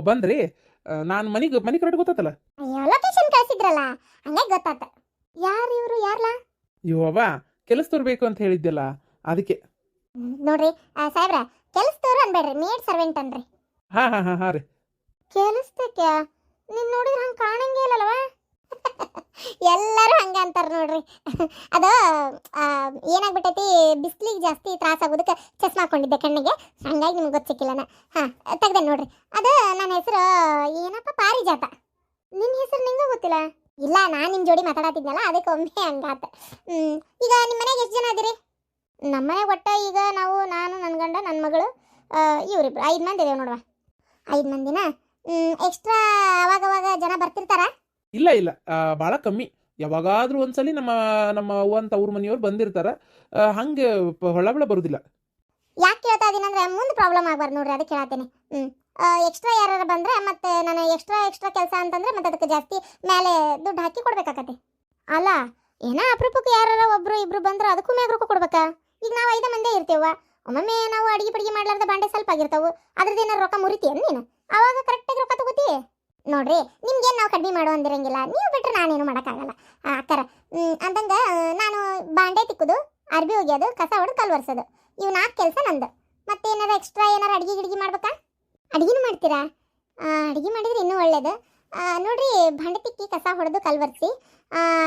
ಬಂದ್ರಿ. ನಾನು ಮನೆ ಕರೆಕ್ಟ್ ಗೊತ್ತಾತಲ್ಲ. ಅಯ್ಯೋ ಲೊಕೇಶನ್ ಕಳ್ಸಿದ್ರಲ್ಲ ಹಂಗಾಗಿ ಗೊತ್ತಾತ. ಯಾರು ಇವರು ಯಾರ್ಲಾ? ಇವವ ಕೆಲಸದವ್ರು ಬೇಕು ಅಂತ ಹೇಳಿದ್ಯಲ್ಲ ಅದಕ್ಕೆ. ನೋಡ್ರಿ ಸಾಹೇಬ್ರ, ಕೆಲಸದವ್ರು ಅನ್ಬೇಡ್ರಿ, ಮೇಡ್ ಸರ್ವೆಂಟ್ ಅನ್ರಿ. ಹಾ ರೀ. ಕೆಲಸದಕ್ಕೆ ನೀನ್ ನೋಡಿದ್ರೆ ಹಂಗೆ ಕಾಣಂಗೇ ಇಲ್ಲಲ್ವಾ? ಎಲ್ಲರೂ ಹಂಗ ಅಂತಾರ ನೋಡ್ರಿ. ಅದು ಏನಾಗ್ಬಿಟ್ಟೈತಿ, ಬಿಸ್ಲಿಗೆ ಜಾಸ್ತಿ ತ್ರಾಸ ಆಗೋದಕ್ಕೆ ಚಸ್ಮಾ ಹಾಕೊಂಡಿದ್ದೆ ಕಣ್ಣಿಗೆ, ಹಂಗಾಗಿ ನಿಮ್ಗೆ ಗೊತ್ತಿಕ್ಕಿಲ್ಲನ. ತೆಗ್ದೆ ನೋಡ್ರಿ. ಅದು ನನ್ನ ಹೆಸರು ಏನಪ್ಪ, ಪಾರಿಜಾತ. ನಿನ್ನ ಹೆಸರು ನಿಂಗೂ ಗೊತ್ತಿಲ್ಲ? ಇಲ್ಲ, ನಾನು ನಿಮ್ಮ ಜೋಡಿ ಮಾತಾಡತ್ತಿದ್ನಲ್ಲ ಅದಕ್ಕೆ ಒಮ್ಮೆ ಹಂಗಾತ. ಈಗ ನಿಮ್ಮ ಮನೆಗೆ ಎಷ್ಟು ಜನ ಅದಿರಿ? ನಮ್ಮ ಮನೆಗೆ ಒಟ್ಟ ಈಗ ನಾವು, ನಾನು, ನನ್ನ ಗಂಡ, ನನ್ನ ಮಗಳು, ಇವರಿಬ್ರು 5 ಮಂದಿ ಇದೇವೆ ನೋಡುವ. 5 ಮಂದಿನ ಎಕ್ಸ್ಟ್ರಾ ಅವಾಗವಾಗ ಜನ ಬರ್ತಿರ್ತಾರ? ಇಲ್ಲ ಭಾಳ ಕಮ್ಮಿ. ಯಾವಾಗಾದ್ರೂ ಒಂದ್ಸಲಿ ನಮ್ಮ ಅವ್ವ ಅಂತ ಅವ್ರ ಮನೆಯವ್ರು ಬಂದಿರ್ತಾರ. ಹಂಗೆ ಹೊಳಬಳ ಬರುದಿಲ್ಲ. ಯಾಕೆ ಕೇಳ್ತಾ ಇದೀನಿ ಅಂದ್ರೆ ಮುಂದೆ ಪ್ರಾಬ್ಲಮ್ ಆಗ್ಬಾರ್ದು ನೋಡ್ರಿ, ಅದಕ್ಕೆ ಹೇಳತ್ತೀನಿ. ಎಕ್ಸ್ಟ್ರಾ ಯಾರು ಬಂದ್ರೆ ಮತ್ತೆ ನಾನು ಎಕ್ಸ್ಟ್ರಾ ಕೆಲಸ ಅಂತಂದ್ರೆ ಮತ್ತೆ ಅದಕ್ಕೆ ಜಾಸ್ತಿ ಮೇಲೆ ದುಡ್ಡು ಹಾಕಿ ಕೊಡ್ಬೇಕಾಗತ್ತೆ. ಅಲ್ಲ ಏನೋ ಅಪರೂಪಕ್ಕೆ ಯಾರು ಒಬ್ರು ಇಬ್ರು ಬಂದ್ರೆ ಅದಕ್ಕೂ ಮ್ಯಾಗ ರೊಕ್ಕ ಕೊಡ್ಬೇಕಾ? ಈಗ ನಾವು 5 ಮಂದಿ ಇರ್ತೀವ, ಒಮ್ಮೊಮ್ಮೆ ನಾವು ಅಡಿಗೆ ಮಾಡ್ಲಾರ್ದ ಬಾಂಡೆ ಸ್ವಲ್ಪ ಆಗಿರ್ತಾವು, ಅದ್ರದ್ದು ಏನಾರು ರೊಕ್ಕ ಮುರಿತೀಯ ನೀನು? ಅವಾಗ ಕರೆಕ್ಟಾಗಿ ರೊಕ್ಕ ತಗೋತಿ ನೋಡ್ರಿ. ನಿಮ್ಗೇನು ನಾವು ಕಡಿಮೆ ಮಾಡೋ ಅಂದಿರಂಗಿಲ್ಲ, ನೀವು ಬಿಟ್ರೆ ನಾನೇನು ಮಾಡೋಕ್ಕಾಗಲ್ಲ ಅಕ್ಕರ. ಅಂತಂಗ ನಾನು ಬಾಂಡೆ ತಿಕ್ಕೋದು, ಅರ್ಬಿ ಒಗ್ಯೋದು, ಕಸ ಹೊಡೆದು ಕಲ್ಲು ಒರೆಸೋದು, ಇವು 4 ಕೆಲಸ ನಂದು. ಮತ್ತೆ ಏನಾರು ಎಕ್ಸ್ಟ್ರಾ ಏನಾರು ಅಡಿಗೆ ಮಾಡ್ಬೇಕಾ? ಅಡಿಗೆನೂ ಮಾಡ್ತೀರಾ? ಅಡಿಗೆ ಮಾಡಿದ್ರೆ ಇನ್ನೂ ಒಳ್ಳೇದು ನೋಡ್ರಿ. ಬಾಂಡೆ ತಿಕ್ಕಿ ಕಸ ಹೊಡೆದು ಕಲ್ಲು ಒರೆಸಿ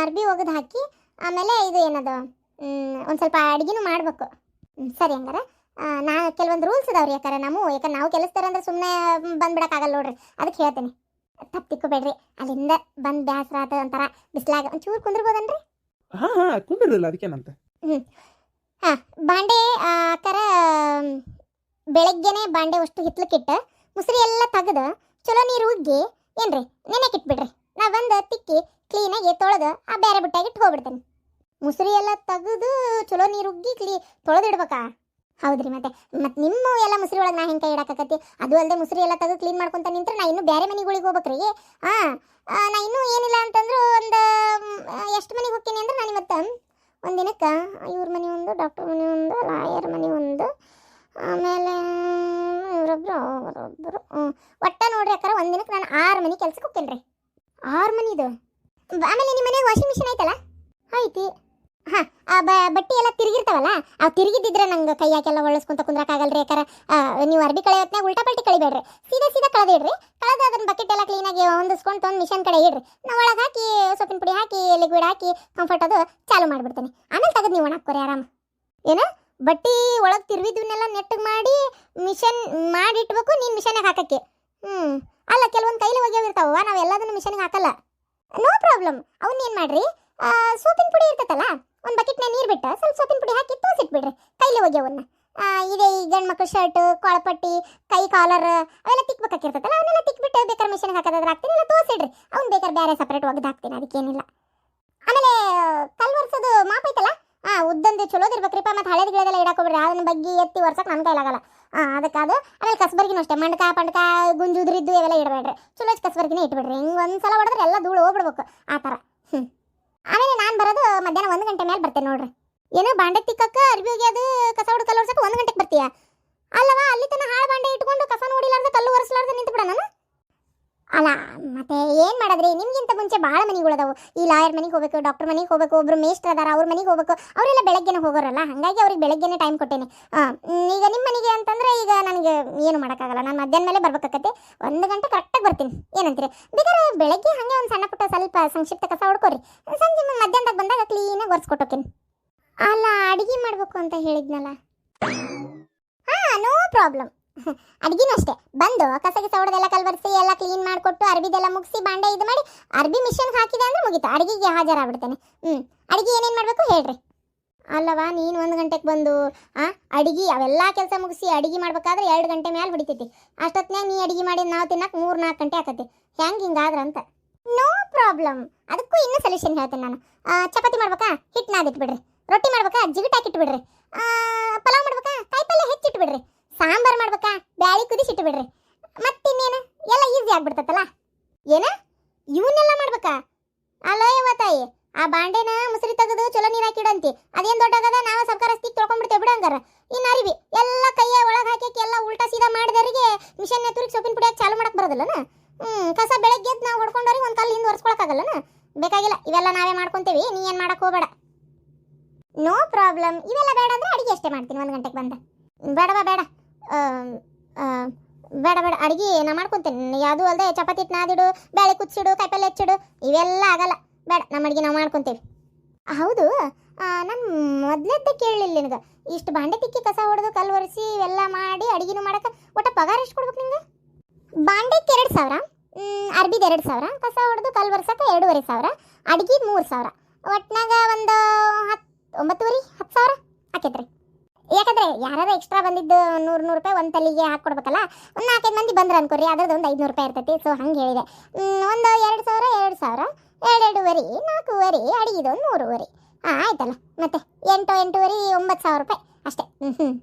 ಅರ್ಬಿ ಒಗೆದು ಹಾಕಿ ಆಮೇಲೆ ಇದು ಏನದು ಒಂದು ಸ್ವಲ್ಪ ಅಡಿಗೆನೂ ಮಾಡಬೇಕು. ಸರಿ ಹಂಗಾರೆ ನಾ ಕೆಲವೊಂದು ರೂಲ್ಸ್ ಇದಾವ್ರಿ ಯಾಕಂದ್ರೆ ನಾವು ಕೆಲಸದಾರ ಅಂದ್ರೆ ಸುಮ್ಮನೆ ಬಂದ್ಬಿಡಕ್ಕಾಗಲ್ಲ ನೋಡ್ರಿ, ಅದಕ್ಕೆ ಹೇಳ್ತೇನೆ. ತಪ್ಪು ತಿಕ್ಕೋಬೇಡ್ರಿ. ಅಲ್ಲಿಂದ ಬಂದು ಬ್ಯಾಸರ ಆತ ಒಂಥರ ಬಿಸ್ಲಾಗ ಒಂಚೂರು ಕುಂದಿರ್ಬೋದನ್ರಿ? ಹಾ ಕುಂದಿರಲಿಲ್ಲ ಅದಕ್ಕೇನಂತ. ಬಾಂಡೆ ಅಕ್ಕಾರ ಬೆಳಗ್ಗೆನೆ ಬಾಂಡೆ ಅಷ್ಟು ಹಿತ್ಲಕ್ಕಿಟ್ಟು ಮುಸ್ರಿ ಎಲ್ಲ ತೆಗೆದು ಚಲೋ ನೀರು ಉಗ್ಗಿ ಏನ್ರಿ ನೆನೆಕಿಟ್ಬಿಡ್ರಿ. ನಾ ಬಂದು ತಿಕ್ಕಿ ಕ್ಲೀನಾಗಿ ತೊಳೆದು ಆ ಬೇರೆ ಬುಟ್ಟಾಗಿ ಇಟ್ಟು ಹೋಗ್ಬಿಡ್ತೇನೆ. ಮುಸ್ರಿ ಎಲ್ಲ ತೆಗೆದು ಚಲೋ ನೀರು ಉಗ್ಗಿ ತೊಳೆದಿಡ್ಬೇಕಾ? ಹೌದ್ರಿ. ಮತ್ತೆ ನಿಮ್ಮ ಎಲ್ಲ ಮುಸ್ರಿ ಒಳಗೆ ನಾ ಹೆಂಗೆ ಕೈ ಇಡಾಕತ್ತಿ? ಅದು ಅಲ್ಲದೆ ಮುಸ್ರಿ ಎಲ್ಲ ತೆಗೆದು ಕ್ಲೀನ್ ಮಾಡ್ಕೊಂತ ನಿಂತ್ರೆ ನಾ ಇನ್ನೂ ಬೇರೆ ಮನೆಗಳಿಗೆ ಹೋಗ್ಬೇಕ್ರಿ. ನಾ ಇನ್ನೂ ಏನಿಲ್ಲ ಅಂತಂದ್ರೆ ಒಂದು ಎಷ್ಟು ಮನೆಗೆ ಹೋಗ್ತೀನಿ ಅಂದ್ರೆ ನಾನು ಇವತ್ತು ಒಂದಿನಕ್ಕೆ ಇವ್ರ ಮನೆ ಒಂದು, ಡಾಕ್ಟರ್ ಮನೆ ಒಂದು, ಲಾಯರ್ ಮನೆ ಒಂದು, ಆಮೇಲೆ ಇವರೊಬ್ಬರು ಒಟ್ಟ ನೋಡ್ರಿ ಅಕ್ಕಾರ ಒಂದಿನಕ್ಕೆ ನಾನು 6 ಮನೆ ಕೆಲ್ಸಕ್ಕೆ ಹೋಗ್ತೇನೆ ರೀ. 6 ಮನಿದು. ಆಮೇಲೆ ನಿಮ್ಮ ಮನೆಗೆ ವಾಷಿಂಗ್ ಮಿಷಿನ್ ಐತಲ್ಲ? ಐತಿ. ಬಟ್ಟೆ ಎಲ್ಲ ತಿರುಗಿರ್ತಾವಲ್ಲ, ಅವು ತಿರುಗಿದ್ದಿದ್ರೆ ನಂಗೆ ಕೈ ಹಾಕೆಲ್ಲ ಒಳಸ್ಕೊಂತ ಕುಂದ್ರಕ್ಕಾಗಲ್ರಿ. ಯಾಕಂದ್ರೆ ನೀವು ಅರ್ಬಿ ಕಳೆಯೋತ್ನಾಗ ಉಲ್ಟಾ ಪಲ್ಟಿ ಕಳಿಬೇಡ್ರಿ, ಸೀದಾ ಕಳೆದಿಡ್ರಿ. ಕಳೆದು ಅದನ್ನ ಬಕೆಟ್ ಎಲ್ಲ ಕ್ಲೀನಾಗಿ ಹೊಂದಿಸ್ಕೊಂಡು ತೊಗೊಂಡು ಮಿಷನ್ ಕಡೆ ಇಡ್ರಿ. ನಾವು ಒಳಗೆ ಹಾಕಿ ಸೊಪ್ಪಿನ ಪುಡಿ ಹಾಕಿ ಲಿಕ್ವಿಡ್ ಹಾಕಿ ಕಂಫರ್ಟ್ ಅದು ಚಾಲು ಮಾಡಿಬಿಡ್ತೇನೆ. ಆಮೇಲೆ ತೆಗೆದು ನೀವು ಒಣಾಕ್ಕೋರಿ ಆರಾಮ. ಏನು ಬಟ್ಟೆ ಒಳಗೆ ತಿರುವಿದ್ವನ್ನೆಲ್ಲ ನೆಟ್ಟಗೆ ಮಾಡಿ ಮಿಷನ್ ಮಾಡಿಟ್ಬೇಕು ನೀನು ಮಿಷನ್ಗೆ ಹಾಕಕ್ಕೆ. ಅಲ್ಲ ಕೆಲವೊಂದು ಕೈಲಿ ಒಗ್ಯಾವಿರ್ತಾವ, ನಾವು ಎಲ್ಲದನ್ನು ಮಿಷನ್ಗೆ ಹಾಕಲ್ಲ. No problem. ಅವನ್ನೇನು ಮಾಡ್ರಿ, ಸೋಪಿನ ಪುಡಿ ಇರ್ತೈತಲ್ಲ, ಒಂದು ಬಕೆಟ್ನ ನೀರು ಬಿಟ್ಟು ಸ್ವಲ್ಪ ಸೋಪಿನ ಪುಡಿ ಹಾಕಿ ತೋಸಿಟ್ಬಿಡ್ರಿ ಕೈಲಿ ಒಗ್ಯವನ್ನ. ಇದೆ ಈ ಗಂಡು ಮಕ್ಕಳು ಶರ್ಟ್, ಕೊಳಪಟ್ಟಿ, ಕೈ ಕಾಲರ್ ಅವೆಲ್ಲ ತಿಕ್ಬೇಕಾಗಿರ್ತೈತಲ್ಲ, ಅವನ್ನೆಲ್ಲ ತಿಕ್ಬಿಟ್ಟು ಬೇಕಾದ್ರೆ ಮಿಷನ್ಗೆ ಹಾಕೋದಾದ್ರೆ ಹಾಕ್ತೀನಿ, ಇಲ್ಲ ತೋಸಿಡ್ರಿ. ಅವ್ನು ಬೇಕಾದ್ರೆ ಬೇರೆ ಸಪ್ರೇಟ್ ಒಗ್ದು ಹಾಕ್ತೀನಿ, ಅದಕ್ಕೇನಿಲ್ಲ. ಆಮೇಲೆ ಕಲ್ಲು ಒರೆಸೋದು ಮಾಪ್ ಐತಲ್ಲ, ಉದ್ದಂದು ಚಲೋದಿರ್ಬೇಕ್ರಿಪ್ಪ. ಮತ್ತು ಹಳೇದುಗಳೆಲ್ಲ ಇಡಾಕೋಬಿಡ್ರಿ, ಅದನ್ನ ಬಗ್ಗೆ ಎತ್ತಿ ಒರ್ಸಕ್ಕೆ ನನ್ನ ಕೈಲಾಗಲ್ಲ. ಅದಕ್ಕಾದ ಆಮೇಲೆ ಕಸ್ಬರ್ಗಿನೂ ಅಷ್ಟೇ, ಮಂಡ್ಕ ಗುಂಜು ಉದ್ರಿದ್ದು ಇವೆಲ್ಲ ಇಡಬೇಡ್ರಿ, ಚಲೋ ಕಸ್ಬರ್ಗಿನೇ ಇಟ್ಬಿಡ್ರಿ. ಹಿಂಗೆ ಒಂದ್ಸಲ ಹೊಡೆದ್ರೆ ಎಲ್ಲ ಧೂಳು ಹೋಗ್ಬಿಡ್ಬೇಕು ಆ ಥರ. ಆಮೇಲೆ ನಾನು ಬರೋದು ಮಧ್ಯಾಹ್ನ 1 ಗಂಟೆ ಮೇಲೆ ಬರ್ತೇನೆ ನೋಡ್ರಿ. ಏನೋ ಬಾಂಡೆ ತಿಕ್ಕಕ್ಕೆ, ಅರ್ಬಿ ಒಗ್ಯೋದು, ಕಸ ಹೊಡೆದು ಕಲ್ಲು ಒರ್ಸಕ್ಕೆ 1 ಗಂಟೆಗೆ ಬರ್ತೀಯ ಅಲ್ಲವಾ? ಅಲ್ಲಿ ತನಕ ಹಾಳು ಬಾಂಡೆ ಇಟ್ಕೊಂಡು ಕಸ ನೋಡಿಲಾರ್ದೆ ಕಲ್ಲು ಒರೆಸಲಾರ್ದೆ ನಿಂತು ಬಿಡ ನಾನು. ಅಲ್ಲ ಮತ್ತೆ ಏನು ಮಾಡೋದ್ರಿ, ನಿಮ್ಗಿಂತ ಮುಂಚೆ ಭಾಳ ಮನೆಗಳದಾವು. ಈ ಲಾಯರ್ ಮನೆಗೆ ಹೋಗ್ಬೇಕು, ಡಾಕ್ಟರ್ ಮನೆಗೆ ಹೋಗ್ಬೇಕು, ಒಬ್ರು ಮೇಸ್ಟ್ರ್ ಅದಾರ ಅವ್ರ ಮನೆಗೆ ಹೋಗ್ಬೇಕು. ಅವರೆಲ್ಲ ಬೆಳಗ್ಗೆನೇ ಹೋಗೋರಲ್ಲ, ಹಾಗಾಗಿ ಅವ್ರಿಗೆ ಬೆಳಗ್ಗೆನೇ ಟೈಮ್ ಕೊಟ್ಟೇನೆ. ಈಗ ನಿಮ್ಮ ಮನೆಗೆ ಅಂತಂದ್ರೆ ಈಗ ನನಗೆ ಏನು ಮಾಡೋಕ್ಕಾಗಲ್ಲ, ನಾನು ಮಧ್ಯಾಹ್ನ ಮೇಲೆ ಬರ್ಬೇಕಾಗತ್ತೆ. 1 ಗಂಟೆ ಕರೆಕ್ಟಾಗಿ ಬರ್ತೀನಿ. ಏನಂತೀರಿ? ಬೇಕಾದ್ರೆ ಬೆಳಗ್ಗೆ ಹಾಗೆ ಒಂದು ಸಣ್ಣ ಪುಟ್ಟ ಸ್ವಲ್ಪ ಸಂಕ್ಷಿಪ್ತ ಕಸ ಹೊಡ್ಕೋರಿ, ಸಂಜೆ ಮಧ್ಯಾಹ್ನದಾಗ ಬಂದಾಗ ಕ್ಲೀನಾಗಿ ಒರೆಸ್ಕೊಟ್ಟೋಕೇನಿ. ಅಲ್ಲ ಅಡುಗೆ ಮಾಡಬೇಕು ಅಂತ ಹೇಳಿದ್ನಲ್ಲ. No problem. ಅಡ್ಗಿನೂ ಅಷ್ಟೇ, ಬಂದು ಕಸ ಹೊಡೆದೆಲ್ಲ ಕಲ್ವರ್ಸಿ ಎಲ್ಲ ಕ್ಲೀನ್ ಮಾಡಿಕೊಟ್ಟು ಅರ್ಬಿದೆಲ್ಲ ಮುಗಿಸಿ ಬಾಂಡೆ ಇದು ಮಾಡಿ ಅರ್ಬಿ ಮಿಷನ್ಗೆ ಹಾಕಿದೆ ಅಂದ್ರೆ ಮುಗೀತು, ಅಡುಗೆಗೆ ಹಾಜರಾಗ್ಬಿಡ್ತೇನೆ. ಅಡುಗೆ ಏನೇನು ಮಾಡಬೇಕು ಹೇಳ್ರಿ. ಅಲ್ಲವಾ ನೀನು 1 ಗಂಟೆಗೆ ಬಂದು ಅಡುಗೆ ಅವೆಲ್ಲ ಕೆಲಸ ಮುಗಿಸಿ ಅಡುಗೆ ಮಾಡ್ಬೇಕಾದ್ರೆ 2 ಗಂಟೆ ಮೇಲೆ ಹೊಡಿತೈತಿ. ಅಷ್ಟೊತ್ತಿನಾಗ ನೀ ಅಡುಗೆ ಮಾಡಿ ನಾವು ತಿನ್ನಕ್ಕೆ 3-4 ಗಂಟೆ ಆಕತಿ. ಹಿಂಗಾದ್ರೆ ಅಂತ. ನೋ ಪ್ರಾಬ್ಲಮ್, ಅದಕ್ಕೂ ಇನ್ನೂ ಸೊಲ್ಯೂಷನ್ ಹೇಳ್ತೇನೆ ನಾನು. ಚಪಾತಿ ಮಾಡ್ಬೇಕಾ, ಹಿಟ್ಟು ನಾದಿಟ್ಬಿಡ್ರಿ. ರೊಟ್ಟಿ ಮಾಡ್ಬೇಕಾ, ಜಿಗುಟ್ ಹಾಕಿಟ್ಬಿಡ್ರಿ. ಪಲಾವ್ ಮಾಡ್ಬೇಕಾ, ಕಾಯಿಪಲ್ಯ ಹೆಚ್ಚಿಟ್ಬಿಡ್ರಿ. ಸಾಂಬಾರು ಮಾಡ್ಬೇಕಾ, ಬ್ಯಾಳಿ ಕುದಿಸಿಟ್ಬಿಡ್ರಿ. ಮತ್ತಿನ್ನೇನು ಎಲ್ಲ ಈಸಿ ಆಗ್ಬಿಡ್ತತ್ತಲ್ಲ. ಏನ ಇವನ್ನೆಲ್ಲ ಮಾಡ್ಬೇಕಾ? ಅಲ್ಲೋ ಯವ್ವ ತಾಯಿ, ಆ ಬಾಂಡೆನ ಮುಸುರಿ ತೆಗೆದು ಚಲೋ ನೀರು ಹಾಕಿಡಂತಿ, ಅದೇನು ದೊಡ್ಡಾಗದ, ನಾವು ಸಬ್ಕರಸ್ತಿಗೆ ತೊಳ್ಕೊಂಡ್ಬಿಡ್ತೇವೆ ಬಿಡಂಗಾರ. ಇನ್ನು ಅರಿವಿ ಎಲ್ಲ ಕೈಯ ಒಳಗೆ ಹಾಕಿ ಎಲ್ಲ ಉಲ್ಟಾ ಸೀದಾ ಮಾಡಿದವರಿಗೆ ಮಿಷನ್ ತುರುಗಿ ಸೊಪ್ಪಿನ ಪುಡಿ ಹಾಕಿ ಚಾಲು ಮಾಡಕ್ಕೆ ಬರೋದಿಲ್ಲ. ಇವೆಲ್ಲ ನಾವೇ ಮಾಡ್ಕೊಂತೀವಿ, ನೀ ಏನು ಮಾಡಕ್ಕೆ ಹೋಗಬೇಡ. No problem. ಇವೆಲ್ಲ ಬೇಡ ಅಂದ್ರೆ ಅಡಿಗೆ ಅಷ್ಟೇ ಮಾಡ್ತೀನಿ 1 ಗಂಟೆಗೆ ಬಂದು. ಬೇಡವಾ ಬೇಡ, ಬೇಡ ಬೇಡ, ಅಡಿಗೆ ನಾ ಮಾಡ್ಕೊತೀನಿ. ಯಾವುದು ಅಲ್ಲದೆ ಚಪಾತಿ ಹಿಟ್ಟು ನಾದಿಡು, ಬೇಳೆ ಕುಚ್ಚಿಡು, ಕಾಯಿಪಲ್ಲೆ ಹೆಚ್ಚಿಡು, ಇವೆಲ್ಲ ಆಗಲ್ಲ. ಬೇಡ, ನಮ್ಮ ಅಡಿಗೆ ನಾವು ಮಾಡ್ಕೊತೀವಿ. ಹೌದು, ನಾನು ಮೊದಲೇದ್ದೆ ಕೇಳಲಿಲ್ಲ ನಿನಗೆ. ಇಷ್ಟು ಬಾಂಡೆ ತಿಕ್ಕಿ ಕಸ ಹೊಡೆದು ಕಲ್ಲು ಒರೆಸಿ ಇವೆಲ್ಲ ಮಾಡಿ ಅಡಿಗೆನೂ ಮಾಡಕ್ಕೆ ಒಟ್ಟು ಪಗಾರ ಎಷ್ಟು ಕೊಡ್ಬೇಕು ನಿಂಗೆ? ಬಾಂಡೆಗೆ 2,000, ಅರ್ಬಿದು 2,000, ಕಸ ಹೊಡೆದು ಕಲ್ಲು ಒರೆಸಕ್ಕೆ 2,500, ಅಡಿಗೆ 3,000, ಒಟ್ನಾಗ ಒಂದು 9,500 10,000 ಆಕೈತ್ರಿ. ಯಾಕಂದ್ರೆ ಯಾರು ಎಕ್ಸ್ಟ್ರಾ ಬಂದಿದ್ದು 100 ರೂಪಾಯಿ ಒಂದು ತಲೆಗೆ ಹಾಕ್ಕೊಡ್ಬೇಕಲ್ಲ. ಒಂದು 4-5 ಮಂದಿ ಬಂದ್ರೆ ಅನ್ಕೋರಿ, ಅದ್ರದ್ದು ಒಂದು 500 ರೂಪಾಯಿ ಇರ್ತೈತಿ. ಸೊ ಹಂಗೆ ಹೇಳಿದೆ. ಒಂದು 2,000 2,500 4,500 ಅಡಿಗೆದು 3,500. ಆಯ್ತಲ್ಲ, ಮತ್ತೆ 8,500 9,000 ರೂಪಾಯಿ ಅಷ್ಟೇ.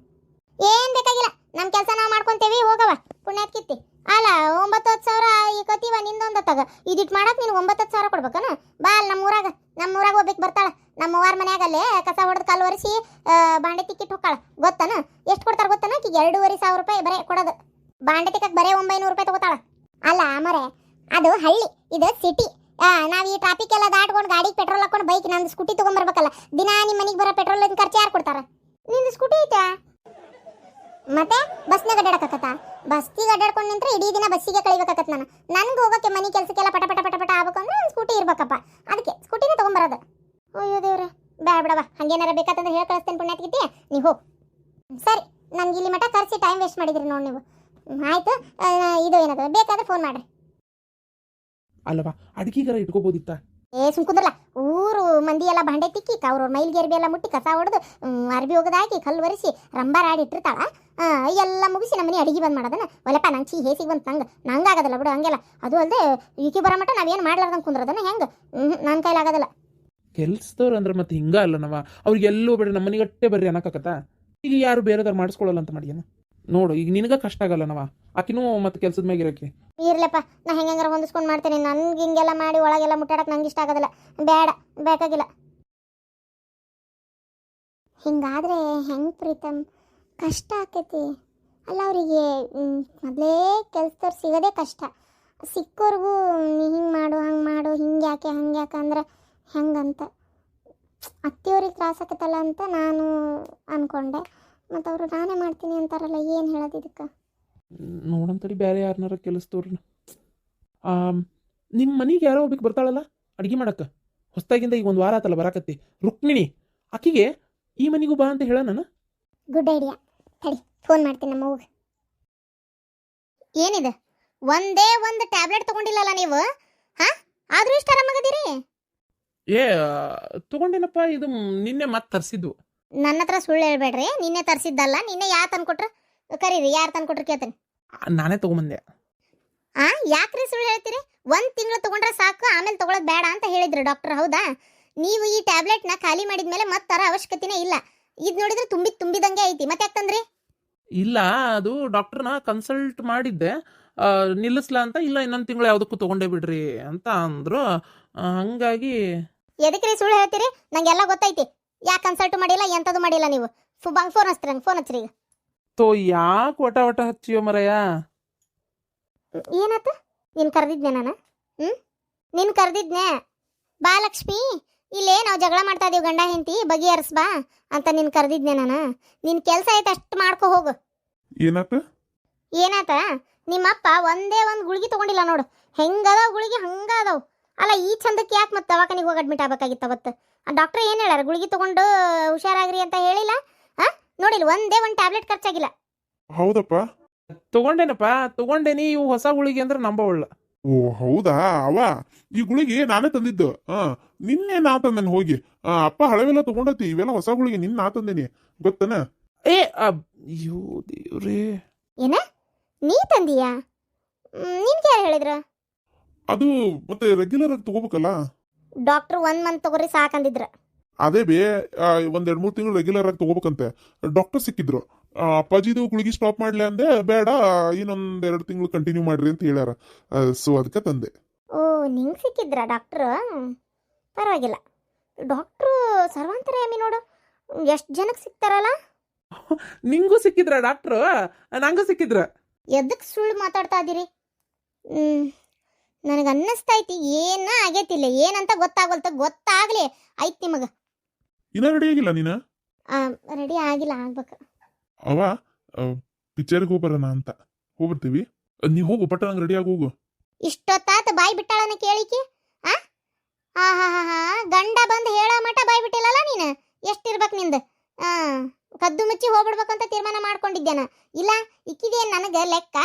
ಏನು ಬೇಕಾಗಿಲ್ಲ, ನಮ್ಮ ಕೆಲಸ ನಾವು ಮಾಡ್ಕೊತೇವಿ. ಹೋಗವ ಪುಣ್ಯಾತ್ ಕಿತ್ತಿ. ಅಲ್ಲ 9,000 ಈ ಕತಿವ ನಿಂದೊಂದ ತಗ. ಇದಿಟ್ಟು ಮಾಡಕ್ಕೆ ನೀನು 9,000 ಕೊಡ್ಬೇಕನ? ಬಾ ಅಲ್ಲಿ ನಮ್ಮೂರಾಗ ಒಬ್ಬಕ್ಕೆ ಬರ್ತಾಳೆ. ನಮ್ಮ ವಾರ ಮನ್ಯಾಗಲ್ಲೇ ಕಸ ಹೊಡೆದು ಕಲ್ಲು ಒರೆಸಿ ಬಾಂಡೆ ತಿಕ್ಕಿಟ್ಟು ಹೋಗ್ತಾಳೆ. ಗೊತ್ತನ ಎಷ್ಟು ಕೊಡ್ತಾರೆ ಗೊತ್ತನ? ಈಗ 2,500 ರೂಪಾಯಿ ಬರೇ ಕೊಡೋದು. ಬಾಂಡೆ ತಿಕ್ಕಕ್ಕೆ ಬರೇ 900 ರೂಪಾಯಿ ತಗೋತಾಳೆ. ಅಲ್ಲ ಮರೆ, ಅದು ಹಳ್ಳಿ, ಇದು ಸಿಟಿ. ನಾವು ಈ ಟ್ರಾಫಿಕ್ ಎಲ್ಲ ದಾಟ್ಕೊಂಡು ಗಾಡಿಗೆ ಪೆಟ್ರೋಲ್ ಹಾಕೊಂಡು ಬೈಕ್ ನಂದು ಸ್ಕೂಟಿ ತೊಗೊಂಬರ್ಬೇಕಲ್ಲ. ದಿನ ನಿಮ್ಮ ಮನೆಗೆ ಬರೋ ಪೆಟ್ರೋಲ್ ಖರ್ಚು ಯಾರು ಕೊಡ್ತಾರೆ? ನಿಂದು ಸ್ಕೂಟಿ ಐತಾ? ಮತ್ತೆ ಬಸ್ನಾಗ ಅಡ್ಡಾಡಕತ್ತ? ಬಸ್ಸಿಗೆ ಅಡ್ಡಾಡ್ಕೊಂಡು ನಿಂತ್ರೆ ಇಡೀ ದಿನ ಬಸ್ಸಿಗೆ ಕಳಿಬೇಕಾಗತ್ತೆ. ನನಗೆ ಹೋಗೋಕ್ಕೆ ಮನೆ ಕೆಲಸಕ್ಕೆಲ್ಲ ಪಟ ಪಟ ಪಟ ಪಟ ಆಗ್ಬೇಕಂದ್ರೆ ಒಂದು ಸ್ಕೂಟಿ ಇರ್ಬೇಕಪ್ಪ. ಅದಕ್ಕೆ ಸ್ಕೂಟಿನೇ ತೊಗೊಂಬರೋದು. ಅಯ್ಯೋ ದೇವ್ರೆ, ಬೇಡ ಬಿಡವ. ಹಂಗೇನಾರ ಬೇಕಾತಂದ್ರೆ ಹೇಳಿ ಕಳಿಸ್ತೇನೆ ಪುಣ್ಯಾತ್ಗಿತ್ತಿ, ನೀವು ಹೋಗಿ. ಸರಿ, ನನ್ಗೆ ಇಲ್ಲಿ ಮಠ ಕರೆಸಿ ಟೈಮ್ ವೇಸ್ಟ್ ಮಾಡಿದ್ರಿ ನೋಡಿ ನೀವು. ಆಯ್ತು, ಇದು ಏನದು ಬೇಕಾದ್ರೆ ಫೋನ್ ಮಾಡ್ರಿ. ಅಲ್ಲವಾ ಅಡಿಗೆಗಾರ ಇಟ್ಕೋಬೋದಿತ್ತ? ಸುಮ್ಕುಂದ್ರಲ್ಲ, ಊರು ಮಂದಿ ಎಲ್ಲ ಬಂಡೆ ತಿಕ್ಕಿ ಅವ್ರವ್ರ ಮೈಲ್ಗೆ ಅರ್ಬಿ ಎಲ್ಲ ಮುಟ್ಟಿ ಕಸ ಹೊಡೆದು ಅರ್ಬಿ ಒಗದಾಕಿ ಕಲ್ಲು ಒರೆಸಿ ರಂಬಾರ ಆಡಿ ಇಟ್ಟಿರ್ತಾಳ. ಎಲ್ಲ ಮುಗಿಸಿ ನಮ್ಮನೆ ಅಡಿಗೆ ಬಂದು ಮಾಡೋದನ್ನ ಒಲೆಪ್ಪ ನಂಗೆ ಹೇಸಿಗೆ ಬಂತು. ನಂಗೆ ಆಗೋದಿಲ್ಲ ಬಿಡು. ಹಂಗೆಲ್ಲ ಅದು ಅಲ್ಲದೆ ಈಕೆ ಬರೋ ಮಟ್ಟ ನಾವೇನು ಮಾಡ್ಲಾರ್ದಂಗೆ ಕುಂದ್ರದನ್ನ ಹೆಂಗೆ? ನನ್ನ ಕೈಲಾಗೋದಿಲ್ಲ. ಕೆಲ್ಸದವ್ರು ಅಂದ್ರೆ ಮತ್ತೆ ಹಿಂಗ ಅಲ್ಲ ನಾವ ಅವ್ರಿಗೆ ಎಲ್ಲೋ ಬೇಡ ನಮ್ಮ ಮನೆಗಟ್ಟೆ ಬರ್ರಿ ಅನ್ನಕತ್ತ. ಈಗ ಯಾರು ಬೇರೆದಾರು ಮಾಡಿಸ್ಕೊಳ್ಳಲ್ಲ ಅಂತ ಮಾಡಿಯನ ನೋಡು. ಈಗ ನಿನಗ ಕಷ್ಟ ಆಗಲ್ಲ ನಾವ ಆಕಿನೂ ಮತ್ತೆ ಕೆಲ್ಸದ ಮ್ಯಾಗ ಇರಕ್ಕೆ. ಇರ್ಲಪ್ಪ, ನಾ ಹೆಂಗಾರ ಹೊಂದಿಸ್ಕೊಂಡು ಮಾಡ್ತೇನೆ. ನನ್ಗೆ ಹಿಂಗೆಲ್ಲ ಮಾಡಿ ಒಳಗೆಲ್ಲ ಮುಟ್ಟಾಡಕ್ಕೆ ನಂಗೆ ಇಷ್ಟ ಆಗೋದಿಲ್ಲ. ಬೇಡ, ಬೇಕಾಗಿಲ್ಲ. ಹಿಂಗಾದ್ರೆ ಹೆಂಗೆ ಪ್ರೀತಮ್? ಕಷ್ಟ ಆಕೈತಿ ಅಲ್ಲ ಅವರಿಗೆ. ಮೊದಲೇ ಕೆಲ್ಸದವ್ರು ಸಿಗೋದೇ ಕಷ್ಟ. ಸಿಕ್ಕೋರ್ಗೂ ನೀ ಹಿಂಗೆ ಮಾಡು ಹಂಗೆ ಮಾಡು, ಹಿಂಗೆ ಯಾಕೆ ಹಂಗೆ ಯಾಕೆ ಅಂದ್ರೆ ಹೆಂಗಂತ ಅತ್ತೆಯವ್ರಿಗೆ ತ್ರಾಸ ಆಕತ್ತಲ್ಲ ಅಂತ ನಾನು ಅಂದ್ಕೊಂಡೆ. ಮತ್ತು ಅವರು ನಾನೇ ಮಾಡ್ತೀನಿ ಅಂತಾರಲ್ಲ, ಏನು ಹೇಳೋದು ಇದಕ್ಕೆ? ನೋಡಂತಡಿ ಬೇರೆ ಯಾರನ್ನಾರ ಕೆಲಸದವ್ರನ್ನ. ನಿಮ್ಮ ಮನೆಗೆ ಯಾರೋ ಒಬ್ಬಕ್ಕೆ ಬರ್ತಾಳಲ್ಲ ಅಡುಗೆ ಮಾಡಕ್ಕೆ, ಹೊಸ್ದಾಗಿಂದ ಈಗ 1 ವಾರ ಆತಲ್ಲ ಬರಾಕತ್ತಿ, ರುಕ್ಮಿಣಿ. ಆಕಿಗೆ ಈ ಮನೆಗೂ ಬಾ ಅಂತ ಹೇಳ ನಾನು. Good idea. ತಡಿ, ಫೋನ್ ಮಾಡ್ತೀನಿ ನಮ್ಮ ಅವ್ಗೆ. ಏನಿದೆ? ಒಂದೇ ಒಂದು ಟ್ಯಾಬ್ಲೆಟ್ ತಗೊಂಡಿಲ್ಲಲ್ಲ ನೀವು? ಹಾಂ, ಆದರೂ ಇಷ್ಟು ಆರಾಮಾಗದಿರಿ? ತಗೊಂಡೇನಪ್ಪ, ಇದು ನಿನ್ನೆ ಮತ್ತೆ ತರಿಸಿದ್ದು. ನನ್ನ ಹತ್ರ ಸುಳ್ಳು ಹೇಳ್ಬೇಡ್ರಿ. ನಿನ್ನೆ ತರಿಸಿದ್ದಲ್ಲ. ನಿನ್ನೆ ಯಾರು ತಂದ್ಕೊಟ್ರು? ಕರೀರಿ, ಯಾರು ತಂದ್ಕೊಟ್ರು ಕೇಳ್ತೇನೆ. ನಾನೇ ತಗೊಂಬಂದೆ. ಯಾಕ್ರಿ ಸುಳ್ಳು ಹೇಳ್ತೀರಿ? 1 ತಿಂಗಳು ತಗೊಂಡ್ರೆ ಸಾಕು, ಆಮೇಲೆ ತಗೊಳ್ಳೋದು ಬೇಡ ಅಂತ ಹೇಳಿದ್ರು ಡಾಕ್ಟರ್. ಹೌದಾ? ನೀವು ಈ ಟ್ಯಾಬ್ಲೆಟ್ನ ಖಾಲಿ ಮಾಡಿದ್ಮೇಲೆ ಮತ್ತೆ ತರ ಅವಶ್ಯಕತೆನೇ ಇಲ್ಲ. ಇದು ನೋಡಿದ್ರೆ ತುಂಬಿದಂಗೆ ಐತಿ. ಮತ್ತೆ ಯಾಕೆ ತಂದ್ರಿ? ಇಲ್ಲ, ಅದು ಡಾಕ್ಟರ್ನ ಕನ್ಸಲ್ಟ್ ಮಾಡಿದ್ದೆ, ನಿಲ್ಲಿಸ್ಲಾ ಅಂತ. ಇಲ್ಲ, ಇನ್ನೊಂದು ತಿಂಗಳು ಯಾವುದಕ್ಕೂ ತಗೊಂಡೇ ಬಿಡ್ರಿ ಅಂತ ಅಂದ್ರು. ಹಂಗಾಗಿ ಎದಕ್ರಿ ಸುಳ್ಳು ಹೇಳ್ತೀರಿ? ನಂಗೆಲ್ಲ ಗೊತ್ತೈತಿ. ಯಾಕೆ ಕನ್ಸಲ್ಟ್ ಮಾಡಿಲ್ಲ, ಎಂಥದ್ದು ಮಾಡಿಲ್ಲ ನೀವು. ಫೋನ್ ಹಚ್ತೀರಿ, ನಂಗೆ ಫೋನ್ ಹಚ್ಚಿರಿ ಈಗ. ತೋ ಯಾಕೆ ವಟ ಹಚ್ಚಿಯೋ ಮರಯ್ಯ? ಏನಾಯ್ತು? ನೀನು ಕರೆದಿದ್ನೆ ನಾನು? ನೀನು ಕರೆದಿದ್ನೆ, ಬಾ ಲಕ್ಷ್ಮಿ, ಇಲ್ಲೇ ನಾವು ಜಗಳ ಮಾಡ್ತಾ ಇದೀವಿ ಗಂಡ ಹೆಂಡತಿ, ಬಗೆಹರಿಸ್ ಬಾ ಅಂತ ನೀನು ಕರೆದಿದ್ನೆ ನಾನು. ನಿನ್ನ ಕೆಲಸ ಐತೆ ಅಷ್ಟು ಮಾಡ್ಕೊ ಹೋಗು. ಏನಾತ? ನಿಮ್ಮಪ್ಪ ಒಂದೇ ಒಂದು ಗುಳಿಗೆ ತಗೊಂಡಿಲ್ಲ ನೋಡು. ಹೆಂಗದಾವ ಗುಳಿಗೆ? ಹಂಗದಾವ್. ಅಲ್ಲ, ಈ ಚಂದಕ್ಕೆ ಯಾಕೆ ಮತ್ತೆ ದವಾಖಾನಿಗೆ ಹೋಗಿ ಅಡ್ಮಿಟ್ ಆಗ್ಬೇಕಾಗಿತ್ತು ಅವತ್ತು? ಆ ಡಾಕ್ಟ್ರ್ ಏನು ಹೇಳ್ಯಾರ? ಗುಳಿಗೆ ತಗೊಂಡು ಹುಷಾರಾಗ್ರಿ ಅಂತ ಹೇಳಿಲ್ಲ? ನೋಡಿಲ್ಲ, ಒಂದೇ ಒಂದು ಟ್ಯಾಬ್ಲೆಟ್ ಖರ್ಚಾಗಿಲ್ಲ. ಹೌದಪ್ಪ, ತಗೊಂಡೇನಿ. ಇವು ಹೊಸ ಗುಳಿಗೆ ಅಂದ್ರೆ ನಂಬವಳ್ಳ. ಓ ಹೌದಾ? ಅವ ಈ ಗುಳಿಗೆ ನಾನೇ ತಂದಿದ್ದು. ನಿನ್ನೆ ನಾ ತಂದೇನಿ ಹೋಗಿ. ಅಪ್ಪ ಹಳವೆಲ್ಲ ತಗೊಂಡತಿ, ಇವೆಲ್ಲ ಹೊಸ ಗುಳಿಗೆ ನಿನ್ನ ನಾ ತಂದೇನಿ, ಗೊತ್ತನ? ಅಯ್ಯೋ ದೇವ್ರೇ. ಏನ? ನೀ ತಂದೀಯಾ? ನಿನ್ಗೆ ಯಾರು ಹೇಳಿದ್ರ? ಅದು ಮತ್ತೆ ರೆಗ್ಯುಲರ್ ಆಗಿ ತಗೋಬೇಕಲ್ಲ. ಡಾಕ್ಟರ್ 1 ಮಂತ್ ತಗೋರಿ ಸಾಕಂದಿದ್ರ. ಅದೇ ಬೇ, 1-2-3 ತಿಂಗಳು ರೆಗ್ಯುಲರ್ ಆಗಿ ತಗೋಬೇಕಂತೆ. ಡಾಕ್ಟರ್ ಸಿಕ್ಕಿದ್ರು. ಅಪ್ಪಾಜಿದು ಗುಳಿಗೆ ಸ್ಟಾಪ್ ಮಾಡ್ಲಿ ಅಂದೆ, ಬೇಡ ಇನ್ನೊಂದ್ 2 ತಿಂಗಳು ಕಂಟಿನ್ಯೂ ಮಾಡ್ರಿ ಅಂತ ಹೇಳ್ಯಾರ. ಸೊ ಅದಕ್ಕೆ ತಂದೆ. ಓ, ನಿಂಗೆ ಸಿಕ್ಕಿದ್ರ ಡಾಕ್ಟ್ರು? ಪರವಾಗಿಲ್ಲ. ಡಾಕ್ಟ್ರು ಸರ್ವಾಂತರ್ಯಾಮಿ ನೋಡು. ಎಷ್ಟು ಜನಕ್ಕೆ ಸಿಗ್ತಾರಲ್ಲ? ನಿಂಗೂ ಸಿಕ್ಕಿದ್ರ ಡಾಕ್ಟ್ರು? ನಂಗೂ ಸಿಕ್ಕಿದ್ರ. ಎದಕ್ಕೆ ಸುಳ್ಳು ಮಾತಾಡ್ತಾ ಇದ್ದೀರಿ? ನನಗೆ ಅನ್ನಿಸ್ತೈತಿ ಏನ ಆಗೈತಿಲ್ಲ ಏನಂತ ಗೊತ್ತಾಗ್ಲಿ ಐತ್ ನಿಮಗೆ. ಇನ್ನ ರೆಡಿ ಆಗಿಲ್ಲ ನೀನ? ರೆಡಿ ಆಗಿಲ್ಲ, ಆಗ್ಬೇಕು. ಅವ ಪಿಕ್ಚರ್ಗೆ ಹೋಗ್ಬರೋಣ ಅಂತ ಹೋಗ್ಬರ್ತೀವಿ. ನೀವು ಹೋಗು, ಪಟ್ಟ ನಂಗೆ ರೆಡಿ ಆಗಿ ಹೋಗು. ಇಷ್ಟೊತ್ತಾತ ಬಾಯಿ ಬಿಟ್ಟಾಳನ ಕೇಳಿಕಿ. ಗಂಡ ಬಂದು ಹೇಳೋ ಮಟ ಬಾಯಿ ಬಿಟ್ಟಿಲ್ಲಲ್ಲ ನೀನು. ಎಷ್ಟಿರ್ಬೇಕು ನಿಂದು? ಕದ್ದು ಮುಚ್ಚಿ ಹೋಗ್ಬಿಡ್ಬೇಕಂತ ತೀರ್ಮಾನ ಮಾಡ್ಕೊಂಡಿದ್ದೇನ? ಇಲ್ಲ ಇಕ್ಕಿದೇನು ನನಗೆ ಲೆಕ್ಕ,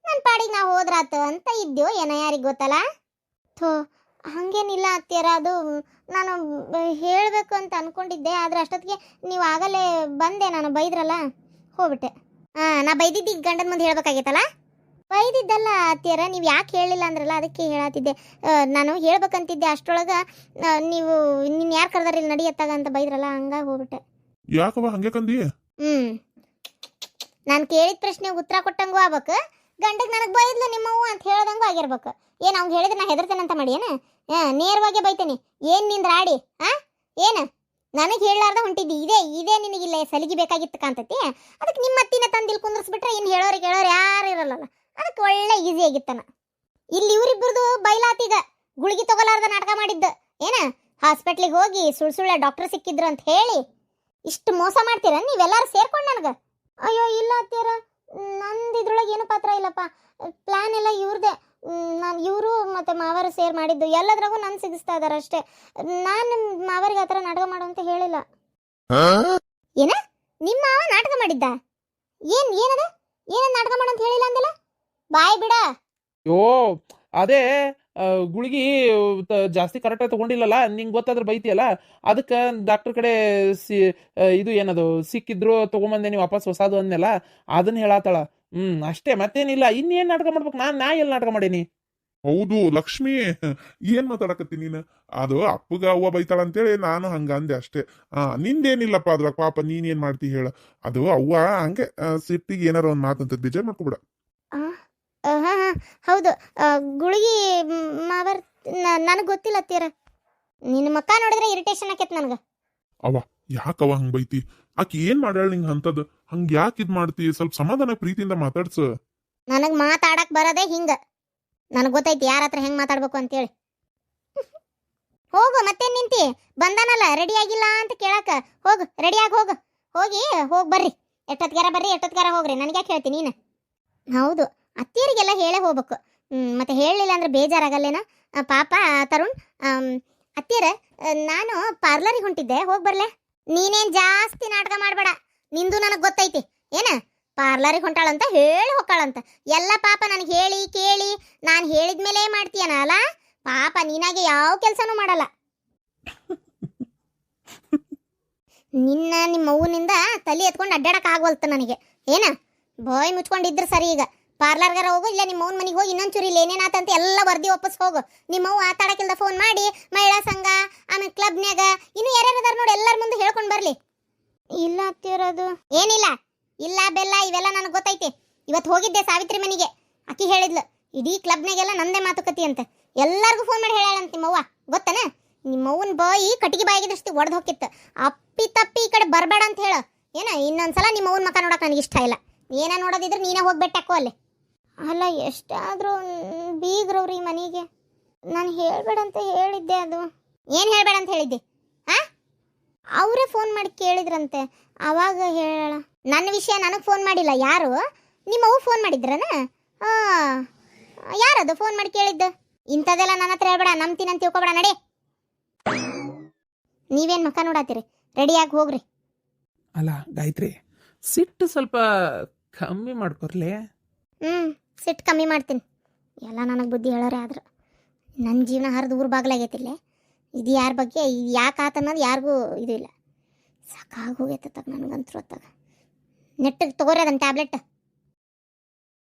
ನನ್ನ ಪಾಡಿಗೆ ನಾವು ಹೋದ್ರಾತು ಅಂತ ಇದ್ದೆವು ಏನೋ, ಯಾರಿಗೆ ಗೊತ್ತಲ್ಲ. ಥೋ ಹಾಗೇನಿಲ್ಲ ಅತ್ತಿಯರ, ಅದು ನಾನು ಹೇಳಬೇಕು ಅಂತ ಅನ್ಕೊಂಡಿದ್ದೆ. ಆದರೆ ಅಷ್ಟೊತ್ತಿಗೆ ನೀವು ಆಗಲೇ ಬಂದೆ, ನಾನು ಬೈದ್ರಲ್ಲ ಹೋಗ್ಬಿಟ್ಟೆ. ನಾ ಬೈದಿದ್ದು ಗಂಡನ ಮುಂದೆ ಹೇಳ್ಬೇಕಾಗಿತ್ತಲ್ಲ. ಬೈದಿದ್ದಲ್ಲ ಅತ್ತಿಯರ, ನೀವು ಯಾಕೆ ಹೇಳಿಲ್ಲ ಅಂದ್ರಲ್ಲ ಅದಕ್ಕೆ ಹೇಳತ್ತಿದ್ದೆ. ನಾನು ಹೇಳ್ಬೇಕಂತಿದ್ದೆ, ಅಷ್ಟರೊಳಗೆ ನೀವು ನಿನ್ನ ಯಾರು ಕರೆದಾರ ಇಲ್ಲಿ ನಡಿಯತ್ತಾಗ ಅಂತ ಬೈದ್ರಲ್ಲ, ಹಂಗಾಗಿ ಹೋಗ್ಬಿಟ್ಟೆ. ಯಾಕವ ಹಂಗೆ ಕಂದಿ? ನಾನು ಕೇಳಿದ ಪ್ರಶ್ನೆಗೆ ಉತ್ತರ ಕೊಟ್ಟಂಗೂ ಆಗ್ಬೇಕು, ಗಂಡಗೆ ನನಗೆ ಬೈದ್ಲು ನಿಮ್ಮವ್ವ ಅಂತ ಹೇಳ್ದಂಗೂ ಆಗಿರ್ಬೇಕು. ಏನು ಅವ್ನು ಹೇಳಿದ್ರೆ ನಾ ಹೆದರ್ತೇನಂತ ಮಾಡಿ ಏನು? ನೇರವಾಗಿ ಬೈತೇನೆ. ಏನು ನಿಂದ್ರ ಆಡಿ? ಏನು ನನಗೆ ಹೇಳಲಾರ್ದ ಹೊಂಟಿದ್ದಿ? ಇದೇ ನಿನಗಿಲ್ಲ ಸಲಿಗೆ ಬೇಕಾಗಿತ್ತು ಕಾಂತತಿ. ಅದಕ್ಕೆ ನಿಮ್ಮ ಅತ್ತಿನ ತಂದಿಲ್ ಕುಂದ್ರಿಸ್ಬಿಟ್ರೆ ಇನ್ನು ಹೇಳೋರು ಯಾರು ಇರಲ್ಲಲ್ಲ. ಅದಕ್ಕೆ ಒಳ್ಳೆ ಈಸಿ ಆಗಿತ್ತನ. ಇಲ್ಲಿ ಇವರಿಬ್ಬರದು ಬೈಲಾತೀಗ ಗುಳಿಗೆ ತಗೊಲಾರ್ದ ನಾಟಕ ಮಾಡಿದ್ದು ಏನ? ಹಾಸ್ಪಿಟ್ಲಿಗೆ ಹೋಗಿ ಸುಳ್ಳ ಡಾಕ್ಟರ್ ಸಿಕ್ಕಿದ್ರು ಅಂತ ಹೇಳಿ ಇಷ್ಟು ಮೋಸ ಮಾಡ್ತೀರ ನೀವೆಲ್ಲರೂ ಸೇರ್ಕೊಂಡು ನನಗೆ? ಅಯ್ಯೋ ಇಲ್ಲ ಅತ್ತಿಯರ, ನಂದು ಇದ್ರೊಳಗೆ ಏನು ಪಾತ್ರ ಇಲ್ಲಪ್ಪ. ಪ್ಲ್ಯಾನ್ ಎಲ್ಲ ಇವ್ರದೇ. ನಾನು ಇವರು ಮತ್ತು ಮಾವರು ಸೇರ್ ಮಾಡಿದ್ದು. ಎಲ್ಲದ್ರಾಗೂ ನಾನು ಸಿಗಿಸ್ತಾ ಇದ್ದಾರೆ ಅಷ್ಟೇ. ನಾನು ಮಾವರಿಗೆ ಆ ಥರ ನಾಟಕ ಮಾಡು ಅಂತ ಹೇಳಿಲ್ಲ. ಏನ ನಿಮ್ಮ ಮಾವ ನಾಟಕ ಮಾಡಿದ್ದ? ಏನದ ನಾಟಕ ಮಾಡು ಅಂತ ಹೇಳಿಲ್ಲ ಅಂದಲ್ಲ? ಬಾಯ್ ಬಿಡ. ಯೋ ಅದೇ ಗುಳಿಗೆ ಜಾಸ್ತಿ ಕರೆಕ್ಟಾಗಿ ತಗೊಂಡಿಲ್ಲಲ್ಲ, ನಿಂಗೆ ಗೊತ್ತಾದ್ರೆ ಬೈತಿಯಲ್ಲ, ಅದಕ್ಕೆ ಡಾಕ್ಟರ್ ಕಡೆ ಇದು ಏನದು ಸಿಕ್ಕಿದ್ರು ತೊಗೊಂಬಂದೆ, ನೀವು ವಾಪಸ್ ಹೊಸಾದು ಅಂದೆಲ್ಲ, ಅದನ್ನ ಹೇಳತ್ತಾಳ. ಅಷ್ಟೇ, ಮತ್ತೇನಿಲ್ಲ. ಇನ್ನೇನು ನಾಟಕ ಮಾಡ್ಬೇಕು? ನಾ ಎಲ್ಲಿ ನಾಟಕ ಮಾಡೀನಿ? ಹೌದು ಲಕ್ಷ್ಮಿ, ಏನ್ ಮಾತಾಡಕತ್ತಿ ನೀನು? ಅದು ಅಪ್ಪಗ ಅವ್ವ ಬೈತಾಳ ಅಂತೇಳಿ ನಾನು ಹಂಗ ಅಂದೆ ಅಷ್ಟೇ. ನಿಂದೇನಿಲ್ಲಪ್ಪ ಅದ್ರಾಗ, ಪಾಪ ನೀನೇನ್ ಮಾಡ್ತಿ ಹೇಳ. ಅದು ಅವ್ವ ಹಂಗೆ ಸಿಟ್ಟಿಗೆ ಏನಾರ ಒಂದ್ ಮಾತಂತ ಬೇಜಾರ್ ಮಾಡ್ಕೊಬಿಡ. ಹೌದು, ಗುಳಿಗೆ ಮಾವರ್ ನನಗೆ ಗೊತ್ತಿಲ್ಲ ಅತ್ತಿಯರ. ನಿನ್ನ ಮಕ್ಕ ನೋಡಿದ್ರೆ ಇರಿಟೇಷನ್ ಆಕೈತೆ ನನಗೆ. ಅವ್ವ ಯಾಕವ್ವ ಹಂಗ್ ಬೈತಿ? ಆಕಿ ಏನ್ ಮಾಡ್ಯಾಳ ನಿಂಗೆ ಅಂತದ್? ಹಂಗ ಯಾಕೆ ಇದ್ ಮಾಡ್ತಿ? ಸ್ವಲ್ಪ ಸಮಾಧಾನ ಪ್ರೀತಿಯಿಂದ ಮಾತಾಡ್ಸು. ನನಗೆ ಮಾತಾಡಕ್ ಬರೋದೇ ಹಿಂಗ. ನನಗೆ ಗೊತ್ತೈತಿ ಯಾರ ಹತ್ರ ಹೆಂಗೆ ಮಾತಾಡ್ಬೇಕು ಅಂತೇಳಿ. ಹೋಗು, ಮತ್ತೇನು ನಿಂತಿ? ಬಂದಾನಲ್ಲ ರೆಡಿ ಆಗಿಲ್ಲ ಅಂತ ಕೇಳಕ. ಹೋಗು, ರೆಡಿಯಾಗಿ ಹೋಗು. ಹೋಗಿ ಬರ್ರಿ. ಎಷ್ಟೊತ್ತಿಗಾರ ಬರ್ರಿ, ಎಷ್ಟೊತ್ತಿಗಾರ ಹೋಗ್ರಿ. ನನಗೆ ಯಾಕೆ ಹೇಳ್ತೀನಿ ನೀನು? ಹೌದು, ಅತ್ತಿಯರಿಗೆಲ್ಲ ಹೇಳೇ ಹೋಗ್ಬೇಕು. ಮತ್ತೆ ಹೇಳಲಿಲ್ಲ ಅಂದ್ರೆ ಬೇಜಾರಾಗಲ್ಲೇನ ಪಾಪ ತರುಣ್. ಅತ್ತಿಯರ, ನಾನು ಪಾರ್ಲರಿಗೆ ಹೊಂಟಿದ್ದೆ, ಹೋಗಿ ಬರ್ಲೆ? ನೀನೇನು ಜಾಸ್ತಿ ನಾಟಕ ಮಾಡಬೇಡ. ನಿಂದು ನನಗೆ ಗೊತ್ತೈತಿ. ಏನ ಪಾರ್ಲರಿಗೆ ಹೊಂಟಾಳಂತ ಹೇಳಿ ಹೊಕ್ಕಾಳಂತ ಎಲ್ಲ ಪಾಪ ನನಗೆ ಹೇಳಿ ಕೇಳಿ ನಾನು ಹೇಳಿದ್ಮೇಲೆ ಮಾಡ್ತೀಯನ ಅಲ್ಲ? ಪಾಪ ನೀನಾಗೆ ಯಾವ ಕೆಲಸನೂ ಮಾಡಲ್ಲ. ನಿಮ್ಮ ಅವ್ವನಿಂದ ತಲೆ ಎತ್ಕೊಂಡು ಅಡ್ಡಾಡಕ್ ಆಗವಲ್ತು ನನಗೆ. ಏನ ಬಾಯ್ ಮುಚ್ಕೊಂಡಿದ್ರೆ ಸರಿ. ಈಗ ಪಾರ್ಲರ್ಗಾರ ಹೋಗು, ಇಲ್ಲ ನಿಮ್ಮ ಅವ್ನ ಮನೆಗೆ ಹೋಗಿ ಇನ್ನೊಂದು ಚೂರಿ ಏನೇನಾತಂತ ಎಲ್ಲ ವರದಿ ವಾಪಸ್ ಹೋಗು. ನಿಮ್ಮವ್ವ ಆತಾಡಕ್ಕಿಲ್ದ ಫೋನ್ ಮಾಡಿ ಮಹಿಳಾ ಸಂಘ, ಆಮೇಲೆ ಕ್ಲಬ್ನ್ಯಾಗ ಇನ್ನು ಯಾರ್ಯಾರದಾರ ನೋಡಿ ಎಲ್ಲರ ಮುಂದೆ ಹೇಳ್ಕೊಂಡು ಬರಲಿ. ಇಲ್ಲ ಅತ್ತಿರೋದು ಏನಿಲ್ಲ, ಇಲ್ಲ ಬೆಲ್ಲ ಇವೆಲ್ಲ ನನಗೆ ಗೊತ್ತೈತಿ. ಇವತ್ತು ಹೋಗಿದ್ದೆ ಸಾವಿತ್ರಿ ಮನೆಗೆ. ಅಕ್ಕಿ ಹೇಳಿದ್ಲು ಇಡೀ ಕ್ಲಬ್ನಾಗೆಲ್ಲ ನಂದೇ ಮಾತುಕತೆ ಅಂತ. ಎಲ್ಲರಿಗೂ ಫೋನ್ ಮಾಡಿ ಹೇಳಂತ ನಿಮ್ಮವ್ವ. ಗೊತ್ತನ? ನಿಮ್ಮವ್ವನ ಬಾಯಿ ಕಟ್ಟಿಗೆ ಬಾಯಿಗಿದಷ್ಟು ಒಡೆದು ಹೋಗಿತ್ತು. ಅಪ್ಪಿ ತಪ್ಪಿ ಈ ಕಡೆ ಬರಬೇಡ ಅಂತ ಹೇಳು. ಏನ ಇನ್ನೊಂದ್ಸಲ ನಿಮ್ಮವ್ವನ ಮಕ್ಕ ನೋಡಕ್ಕೆ ನನಗೆ ಇಷ್ಟ ಇಲ್ಲ. ಏನ ನೋಡೋದಿದ್ರೆ ನೀನೇ ಹೋಗ್ಬಿಟ್ಟಾಕೋ ಅಲ್ಲಿ. ಅಲ್ಲ ಎಷ್ಟಾದರೂ ಬೀಗ್ರವ್ರಿ ಮನೆಗೆ. ನಾನು ಹೇಳ್ಬೇಡ ಅಂತ ಹೇಳಿದ್ದೆ. ಅದು ಏನು ಹೇಳ್ಬೇಡ ಅಂತ ಹೇಳಿದ್ದೆ? ಅವರೇ ಫೋನ್ ಮಾಡಿ ಕೇಳಿದ್ರಂತೆ, ಅವಾಗ ಹೇಳ. ನನ್ನ ವಿಷಯ ನನಗೆ ಫೋನ್ ಮಾಡಿಲ್ಲ. ಯಾರು? ನಿಮ್ಮವ್ವ ಫೋನ್ ಮಾಡಿದ್ರನ? ಯಾರದು ಫೋನ್ ಮಾಡಿ ಕೇಳಿದ್ದು? ಇಂಥದ್ದೆಲ್ಲ ನನ್ನ ಹತ್ರ ಹೇಳ್ಬೇಡ, ನಂಬ್ತೀನಂತ ತಿಳ್ಕೊಬೇಡ. ನಡಿ. ನೀವೇನು ಮಕ್ಕ ನೋಡತ್ತೀರಿ? ರೆಡಿಯಾಗಿ ಹೋಗ್ರಿ. ಅಲ್ಲ ಗಾಯತ್ರಿ, ಸಿಟ್ಟು ಸ್ವಲ್ಪ ಕಮ್ಮಿ ಮಾಡ್ಕೊರ್ಲೆ. ಸಿಟ್ಟು ಕಮ್ಮಿ ಮಾಡ್ತೀನಿ. ಎಲ್ಲ ನನಗೆ ಬುದ್ಧಿ ಹೇಳೋರೆ ಆದ್ರೆ ನನ್ನ ಜೀವನ ಹರಿದು ಊರು ಬಾಗ್ಲಾಗೈತಿಲ್ಲ. ಇದು ಯಾರ ಬಗ್ಗೆ, ಇದು ಯಾಕೆ ಆತ ಅನ್ನೋದು ಯಾರಿಗೂ ಇದು ಇಲ್ಲ. ಸಾಕಾಗಿ ಹೋಗೈತೆ ನನಗಂತೂ ಹೊತ್ತಾಗ. ನೆಟ್ಟಿಗೆ ತೊಗೋರಿ ಅದನ್ನು ಟ್ಯಾಬ್ಲೆಟ್.